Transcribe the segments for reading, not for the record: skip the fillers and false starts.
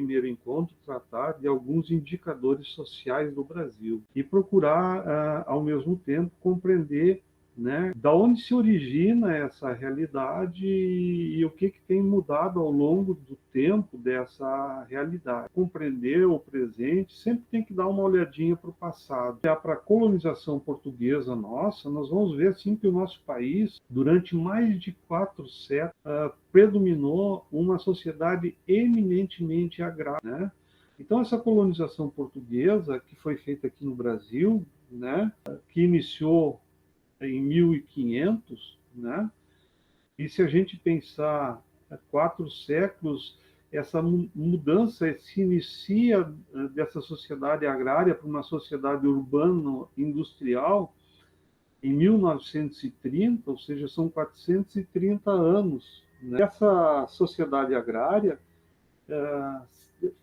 primeiro encontro, tratar de alguns indicadores sociais do Brasil e procurar, ao mesmo tempo, compreender, né, da onde se origina essa realidade e o que tem mudado ao longo do tempo dessa realidade. Compreender o presente sempre tem que dar uma olhadinha para o passado. Para a colonização portuguesa nossa, nós vamos ver assim que o nosso país, durante mais de 4 séculos, predominou uma sociedade eminentemente agrária, né? Então, essa colonização portuguesa que foi feita aqui no Brasil, né, que iniciou em 1500, né? E se a gente pensar 4 séculos, essa mudança se inicia dessa sociedade agrária para uma sociedade urbano-industrial em 1930, ou seja, são 430 anos. Né? Essa sociedade agrária,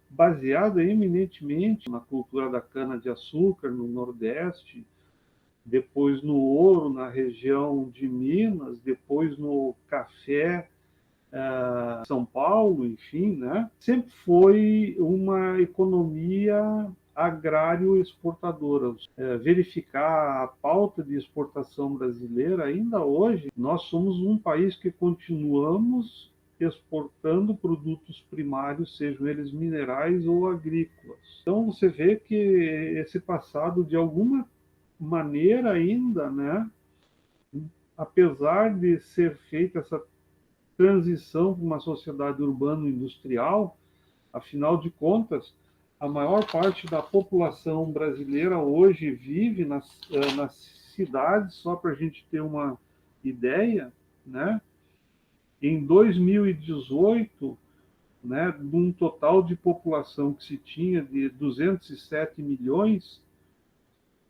baseada eminentemente na cultura da cana-de-açúcar no Nordeste, depois no ouro na região de Minas, depois no café, São Paulo, enfim, né? Sempre foi uma economia agrário-exportadora. Verificar a pauta de exportação brasileira, ainda hoje, nós somos um país que continuamos exportando produtos primários, sejam eles minerais ou agrícolas. Então você vê que esse passado, de alguma maneira ainda, né, apesar de ser feita essa transição para uma sociedade urbano-industrial, afinal de contas, a maior parte da população brasileira hoje vive nas cidades, só para a gente ter uma ideia, né? Em 2018, né, de um total de população que se tinha de 207 milhões,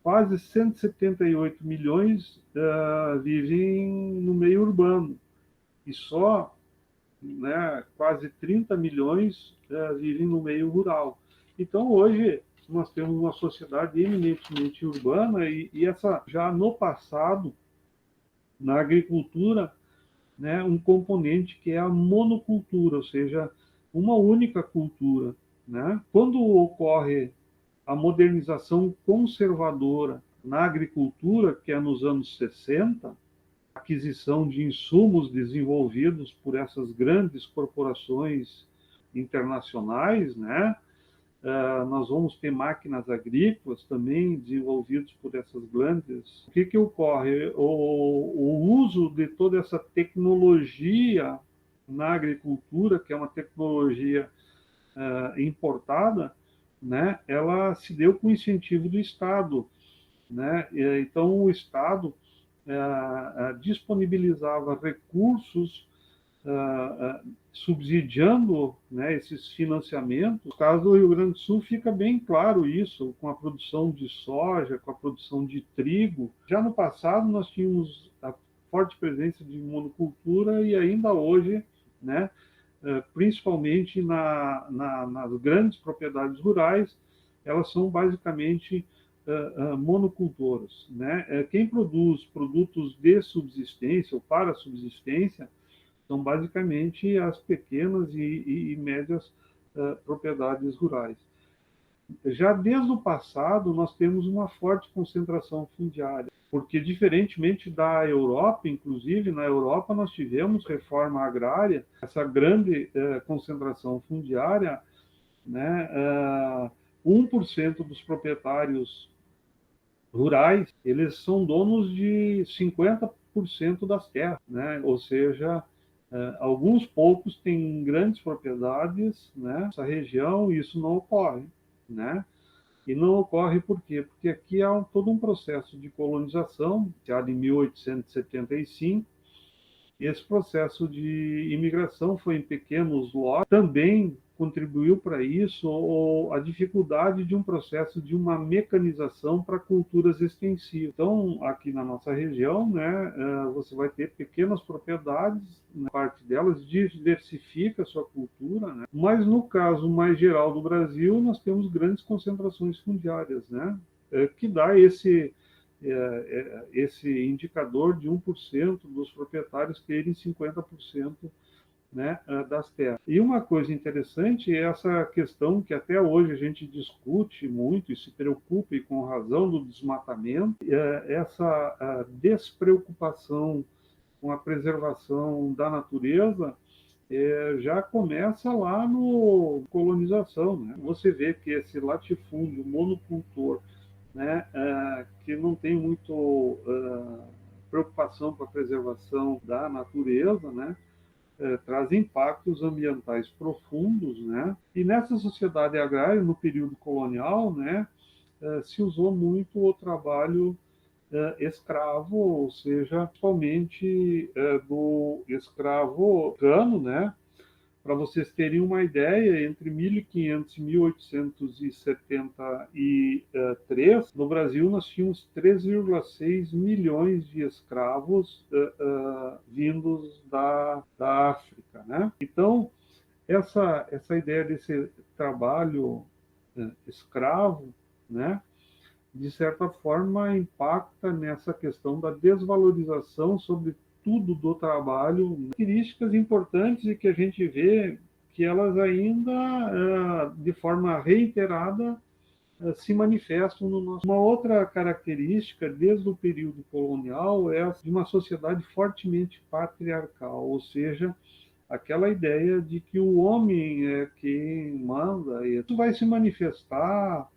quase 178 milhões vivem no meio urbano e só, né, quase 30 milhões vivem no meio rural. Então, hoje, nós temos uma sociedade eminentemente urbana e essa, já no passado, na agricultura, né, um componente que é a monocultura, ou seja, uma única cultura. Né? Quando ocorre a modernização conservadora na agricultura, que é nos anos 60, aquisição de insumos desenvolvidos por essas grandes corporações internacionais, né? Nós vamos ter máquinas agrícolas também desenvolvidas por essas grandes. O que ocorre? O uso de toda essa tecnologia na agricultura, que é uma tecnologia importada, né? Ela se deu com incentivo do Estado, né? Então o Estado disponibilizava recursos subsidiando, né, esses financiamentos. No caso do Rio Grande do Sul fica bem claro isso, com a produção de soja, com a produção de trigo. Já no passado nós tínhamos a forte presença de monocultura e ainda hoje, né, principalmente nas grandes propriedades rurais, elas são basicamente monocultoras. Né? Quem produz produtos de subsistência ou para subsistência são basicamente as pequenas e médias propriedades rurais. Já desde o passado, nós temos uma forte concentração fundiária, porque, diferentemente da Europa, inclusive, na Europa nós tivemos reforma agrária, essa grande concentração fundiária, né, 1% dos proprietários rurais, eles são donos de 50% das terras, né? Ou seja, alguns poucos têm grandes propriedades, né, nessa região, e isso não ocorre, né? E não ocorre por quê? Porque aqui há todo um processo de colonização, iniciado em 1875. Esse processo de imigração foi em pequenos lotes, também contribuiu para isso a dificuldade de um processo de uma mecanização para culturas extensivas. Então, aqui na nossa região, né, você vai ter pequenas propriedades, né, parte delas diversifica a sua cultura, né, mas no caso mais geral do Brasil, nós temos grandes concentrações fundiárias, né, que dá esse indicador de 1% dos proprietários terem 50% né, das terras. E uma coisa interessante é essa questão que até hoje a gente discute muito e se preocupa, e com razão, do desmatamento, essa despreocupação com a preservação da natureza já começa lá no colonização, né? Você vê que esse latifúndio monocultor, né, que não tem muito preocupação com a preservação da natureza, né, traz impactos ambientais profundos, né? E nessa sociedade agrária, no período colonial, né, se usou muito o trabalho escravo, ou seja, principalmente do escravo cano, né? Para vocês terem uma ideia, entre 1500 e 1873, no Brasil nós tínhamos 3,6 milhões de escravos vindos da África, né? Então, essa ideia desse trabalho escravo, né, de certa forma impacta nessa questão da desvalorização, sobretudo do trabalho, características importantes e que a gente vê que elas ainda, de forma reiterada, se manifestam no nosso. Uma outra característica, desde o período colonial, é de uma sociedade fortemente patriarcal, ou seja, aquela ideia de que o homem é quem manda. E isso vai se manifestar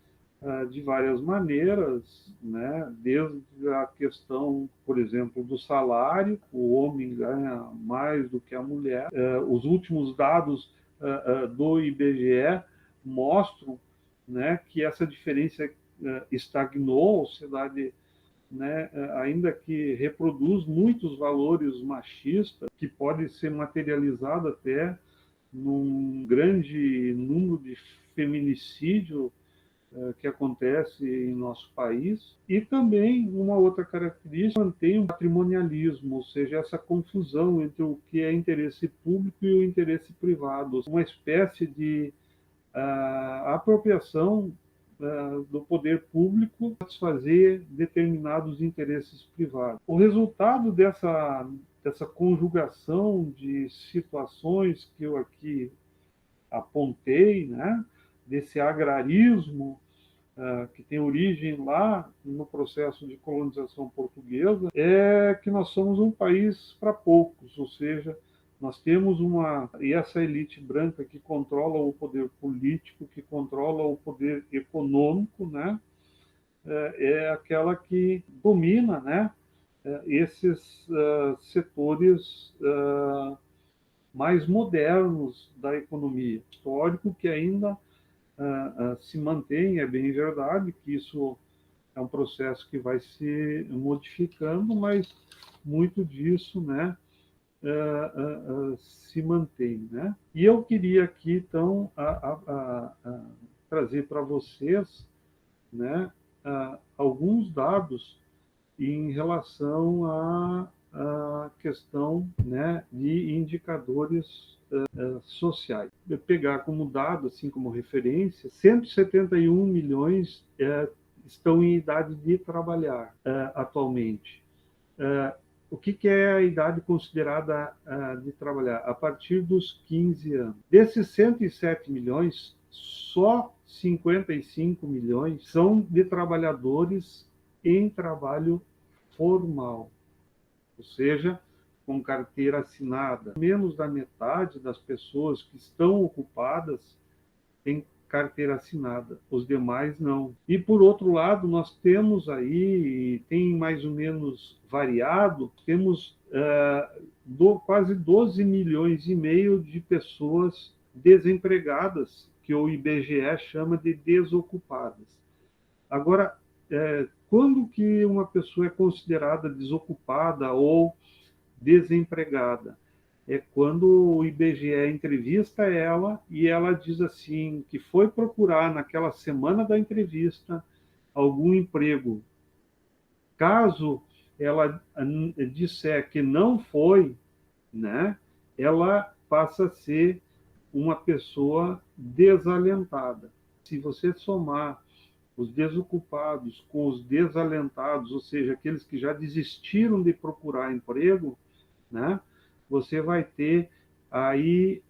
de várias maneiras, né? Desde a questão, por exemplo, do salário, o homem ganha mais do que a mulher. Os últimos dados do IBGE mostram, né, que essa diferença estagnou, a sociedade, né, ainda que reproduz muitos valores machistas, que pode ser materializado até num grande número de feminicídio que acontece em nosso país. E também uma outra característica, mantém o patrimonialismo, ou seja, essa confusão entre o que é interesse público e o interesse privado, uma espécie de apropriação do poder público para satisfazer determinados interesses privados. O resultado dessa conjugação de situações que eu aqui apontei, né, desse agrarismo que tem origem lá no processo de colonização portuguesa, é que nós somos um país para poucos, ou seja, nós temos e essa elite branca que controla o poder político, que controla o poder econômico, né, é aquela que domina, né, esses setores mais modernos da economia. Histórico que ainda se mantém, é bem verdade que isso é um processo que vai se modificando, mas muito disso, né, se mantém, né? E eu queria aqui, então, trazer para vocês, né, alguns dados em relação à questão, né, de indicadores sociais. Eu pegar como dado, assim como referência, 171 milhões estão em idade de trabalhar atualmente. O que é a idade considerada de trabalhar? A partir dos 15 anos. Desses 107 milhões, só 55 milhões são de trabalhadores em trabalho formal, ou seja, com carteira assinada. Menos da metade das pessoas que estão ocupadas tem carteira assinada, os demais não. E, por outro lado, nós temos aí, tem mais ou menos variado, temos quase 12 milhões e meio de pessoas desempregadas, que o IBGE chama de desocupadas. Agora, quando que uma pessoa é considerada desocupada ou desempregada? É quando o IBGE entrevista ela e ela diz assim que foi procurar naquela semana da entrevista algum emprego. Caso ela disser que não foi, né, ela passa a ser uma pessoa desalentada. Se você somar os desocupados com os desalentados, ou seja, aqueles que já desistiram de procurar emprego, né, você vai ter aí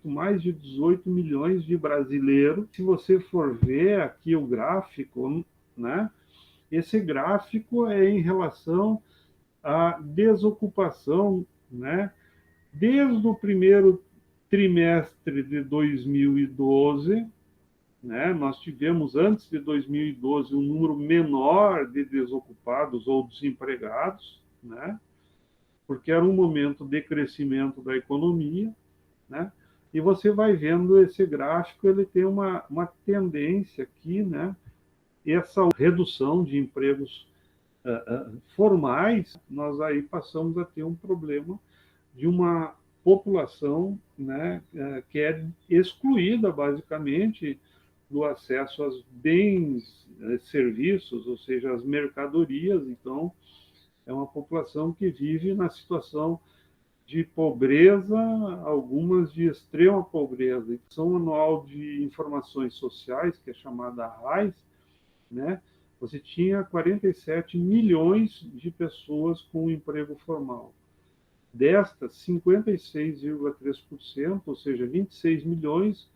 mais de 18 milhões de brasileiros. Se você for ver aqui o gráfico, né, esse gráfico é em relação à desocupação, né, desde o primeiro trimestre de 2012, né, nós tivemos antes de 2012 um número menor de desocupados ou desempregados, né, porque era um momento de crescimento da economia, né? E você vai vendo esse gráfico, ele tem uma tendência aqui, né? Essa redução de empregos formais, nós aí passamos a ter um problema de uma população, né, que é excluída basicamente do acesso aos bens, serviços, ou seja, as mercadorias. Então, é uma população que vive na situação de pobreza, algumas de extrema pobreza. A Ação Anual de Informações Sociais, que é chamada RAIS, né, você tinha 47 milhões de pessoas com emprego formal. Destas, 56,3%, ou seja, 26 milhões,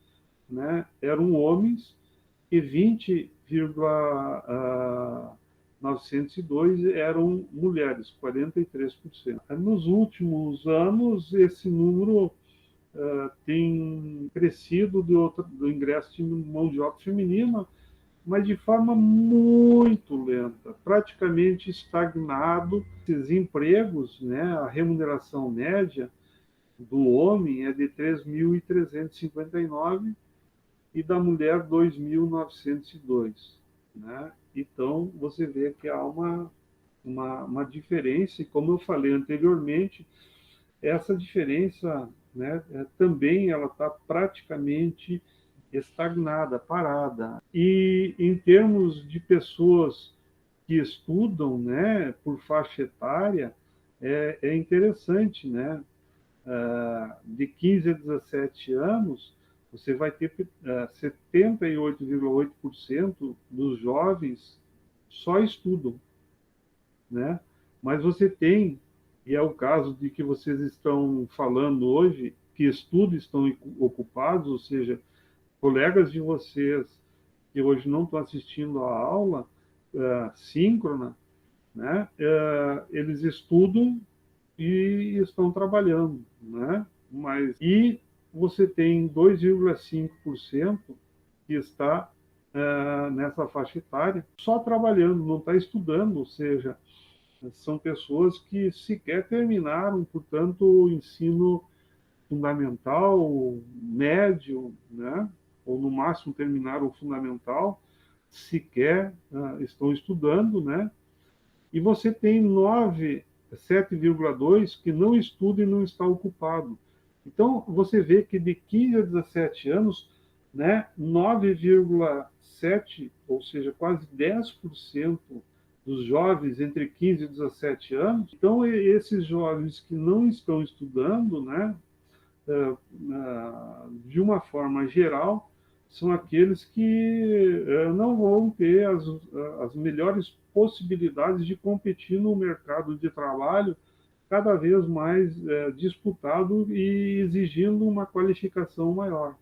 né, eram homens e 20,902 eram mulheres, 43%. Nos últimos anos, esse número tem crescido do ingresso de mão de obra feminina, mas de forma muito lenta, praticamente estagnado. Esses empregos, né, a remuneração média do homem é de 3.359 e da mulher 2.902, né? Então, você vê que há uma diferença, e como eu falei anteriormente, essa diferença, né, também ela está praticamente estagnada, parada. E em termos de pessoas que estudam, né, por faixa etária, é interessante, né? De 15 a 17 anos, você vai ter 78,8% dos jovens só estudam, né? Mas você tem, e é o caso de que vocês estão falando hoje, que estudos estão ocupados, ou seja, colegas de vocês que hoje não estão assistindo à aula síncrona, né? Eles estudam e estão trabalhando, né? E você tem 2,5% que está nessa faixa etária só trabalhando, não está estudando, ou seja, são pessoas que sequer terminaram, portanto, o ensino fundamental, médio, né? Ou no máximo terminaram o fundamental, sequer estão estudando, né? E você tem 7,2 que não estuda e não está ocupado. Então, você vê que de 15 a 17 anos, né, 9,7, ou seja, quase 10% dos jovens entre 15 e 17 anos. Então, esses jovens que não estão estudando, né, de uma forma geral, são aqueles que não vão ter as melhores possibilidades de competir no mercado de trabalho cada vez mais disputado e exigindo uma qualificação maior.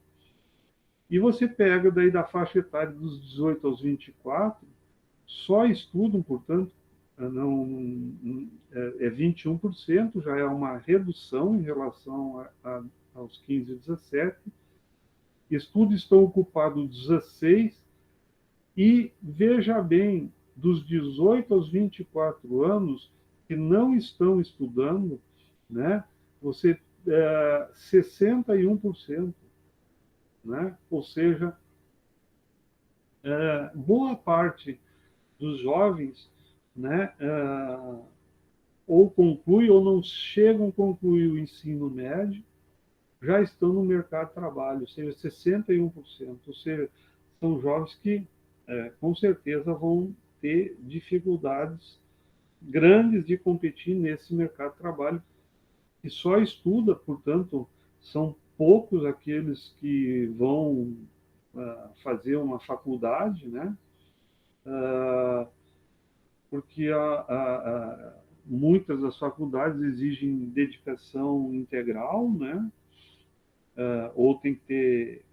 E você pega daí da faixa etária dos 18 aos 24, só estudam, portanto, não, é 21%, já é uma redução em relação aos 15 e 17. Estudos estão ocupados 16, e veja bem, dos 18 aos 24 anos que não estão estudando, né, você 61%, né? Ou seja, boa parte dos jovens, né, ou conclui ou não chegam a concluir o ensino médio, já estão no mercado de trabalho, ou seja, 61%. Ou seja, são jovens que, com certeza, vão ter dificuldades grandes de competir nesse mercado de trabalho, e só estuda, portanto, são poucos aqueles que vão fazer uma faculdade, né? Porque muitas das faculdades exigem dedicação integral, né? Ou tem que ter,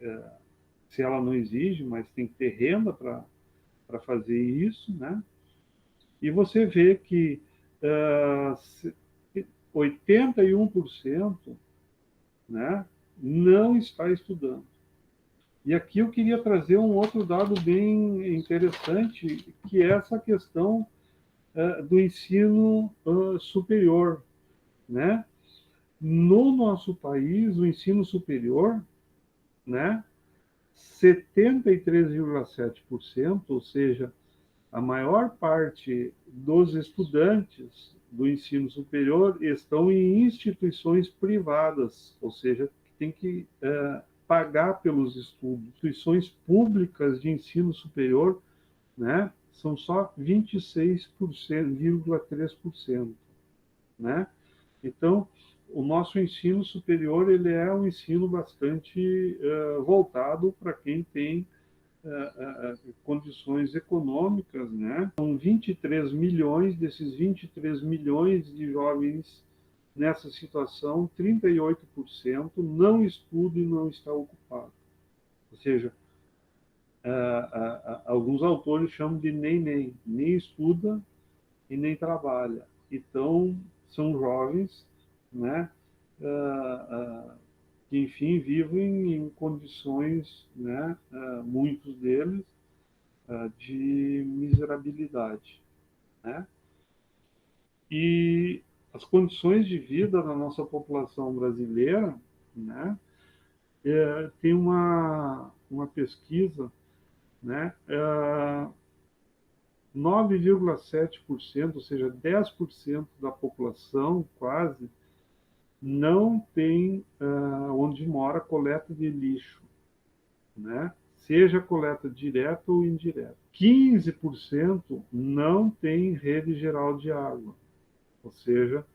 se ela não exige, mas tem que ter renda para fazer isso, né? E você vê que 81%, né, não está estudando. E aqui eu queria trazer um outro dado bem interessante, que é essa questão do ensino superior, né? No nosso país, o ensino superior, né, 73,7%, ou seja, a maior parte dos estudantes do ensino superior estão em instituições privadas, ou seja, tem que pagar pelos estudos. Instituições públicas de ensino superior, né, são só 26,3%, né? Então, o nosso ensino superior ele é um ensino bastante voltado para quem tem condições econômicas, né? São 23 milhões, desses 23 milhões de jovens nessa situação, 38% não estuda e não está ocupado. Ou seja, alguns autores chamam de nem estuda e nem trabalha. Então, são jovens, né, que, enfim, vivem em condições, né, muitos deles, de miserabilidade, né? E as condições de vida da nossa população brasileira, né, tem uma pesquisa, né, 9,7%, ou seja, 10% da população quase, não tem onde mora coleta de lixo, né? Seja coleta direta ou indireta. 15% não tem rede geral de água, ou seja,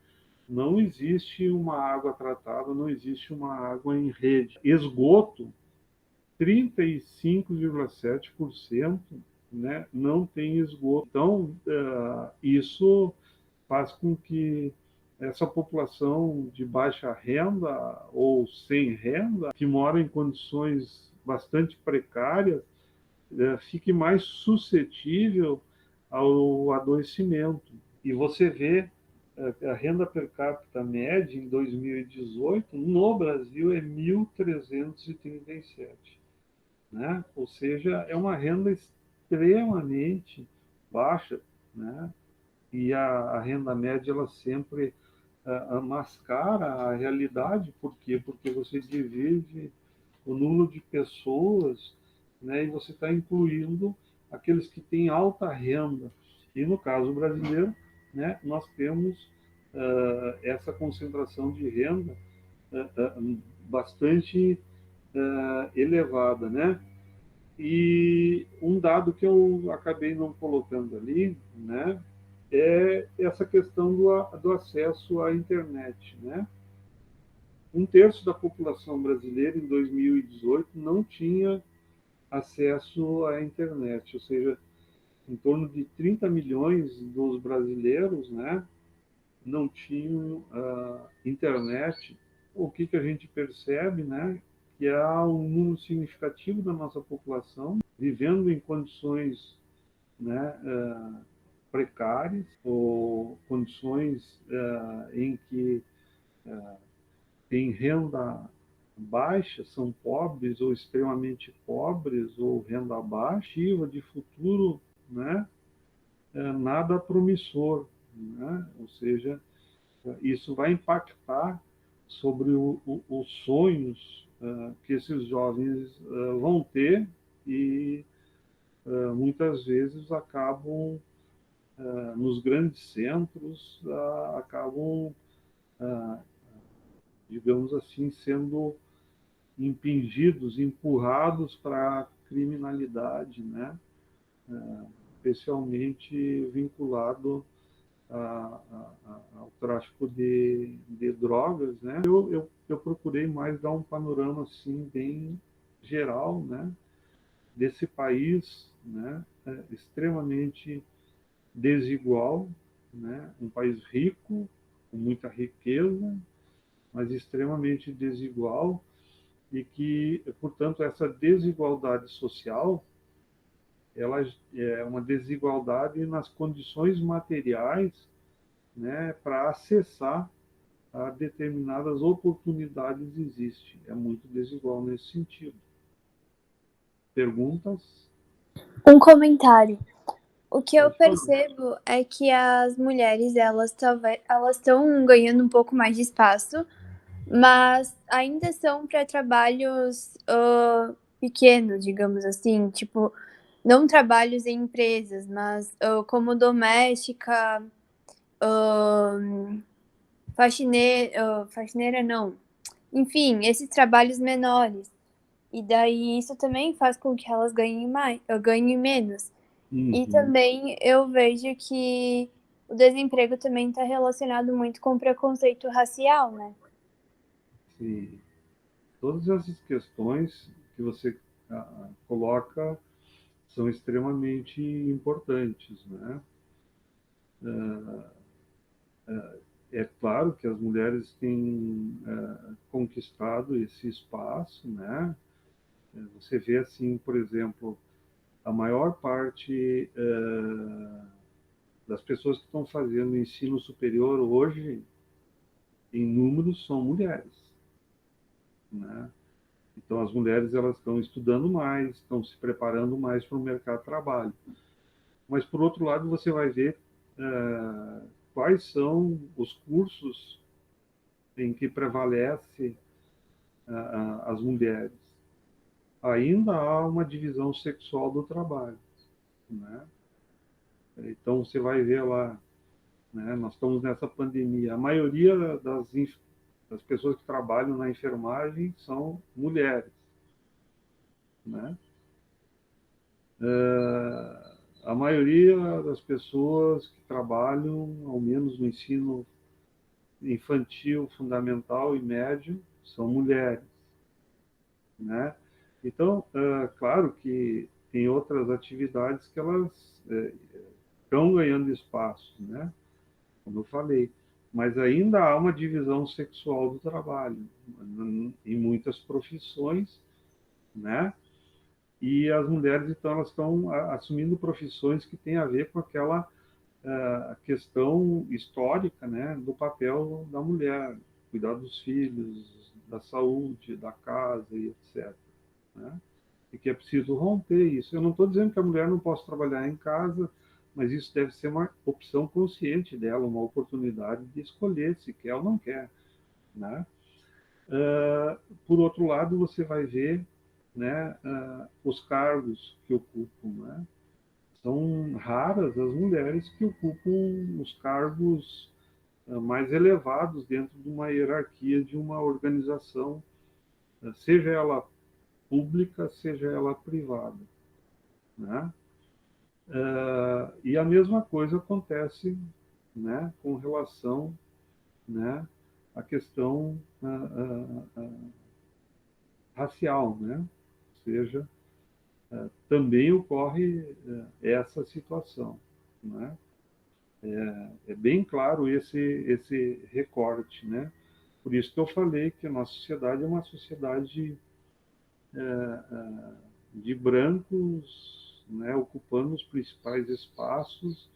não existe uma água tratada, não existe uma água em rede. Esgoto, 35,7%, né, não tem esgoto. Então, isso faz com que essa população de baixa renda ou sem renda, que mora em condições bastante precárias, fique mais suscetível ao adoecimento. E você vê a renda per capita média em 2018 no Brasil é 1.337, né? Ou seja, é uma renda extremamente baixa, né? E a renda média ela sempre mascara a realidade. Por quê? Porque você divide o número de pessoas, né, e você está incluindo aqueles que têm alta renda. E no caso brasileiro, né, nós temos essa concentração de renda bastante elevada, né? E um dado que eu acabei não colocando ali, né, é essa questão do acesso à internet, né? Um terço da população brasileira em 2018 não tinha acesso à internet, ou seja, em torno de 30 milhões dos brasileiros, né, não tinham internet. O que a gente percebe, né, que há um número significativo da nossa população vivendo em condições, né, precárias ou condições em que têm renda baixa, são pobres ou extremamente pobres ou renda baixa, de futuro, né, nada promissor, né? Ou seja, isso vai impactar sobre os sonhos que esses jovens vão ter e muitas vezes acabam nos grandes centros, acabam, digamos assim, sendo impingidos, empurrados para a criminalidade, né? Especialmente vinculado ao tráfico de drogas, né? Eu procurei mais dar um panorama assim bem geral, né, desse país, né, extremamente desigual, né? Um país rico, com muita riqueza, mas extremamente desigual, e que, portanto, essa desigualdade social, ela é uma desigualdade nas condições materiais, né, para acessar a determinadas oportunidades existe. É muito desigual nesse sentido. Perguntas? Um comentário. O que eu Pode falar. percebo é que as mulheres, elas talvez elas estão ganhando um pouco mais de espaço, mas ainda são para trabalhos pequenos, digamos assim, tipo, não trabalhos em empresas, mas como doméstica, faxineira não. Enfim, esses trabalhos menores. E daí isso também faz com que elas ganhem mais, ganhem menos. E Uhum. também eu vejo que o desemprego também está relacionado muito com preconceito racial, né? Sim. Todas essas questões que você coloca são extremamente importantes, né? É claro que as mulheres têm conquistado esse espaço, né? Você vê assim, por exemplo, a maior parte das pessoas que estão fazendo ensino superior hoje, em números, são mulheres, né? Então, as mulheres elas estão estudando mais, estão se preparando mais para o mercado de trabalho. Mas, por outro lado, você vai ver quais são os cursos em que prevalece as mulheres. Ainda há uma divisão sexual do trabalho, né? Então, você vai ver lá, né, nós estamos nessa pandemia, a maioria das pessoas que trabalham na enfermagem são mulheres, né? A maioria das pessoas que trabalham, ao menos no ensino infantil, fundamental e médio, são mulheres, né? Então, claro que tem outras atividades que elas estão ganhando espaço, né? Como eu falei, mas ainda há uma divisão sexual do trabalho em muitas profissões, né? E as mulheres, então, elas estão assumindo profissões que têm a ver com aquela questão histórica, né, do papel da mulher, cuidar dos filhos, da saúde, da casa e etc. Né? E que é preciso romper isso. Eu não estou dizendo que a mulher não possa trabalhar em casa, mas isso deve ser uma opção consciente dela, uma oportunidade de escolher se quer ou não quer. Né? Por outro lado, você vai ver, né, os cargos que ocupam. Né? São raras as mulheres que ocupam os cargos mais elevados dentro de uma hierarquia de uma organização, seja ela pública, seja ela privada. Né? E a mesma coisa acontece, né, com relação, né, à questão racial, né? Ou seja, também ocorre essa situação. Né? É bem claro esse recorte. Né? Por isso que eu falei que a nossa sociedade é uma sociedade de brancos, né, ocupando os principais espaços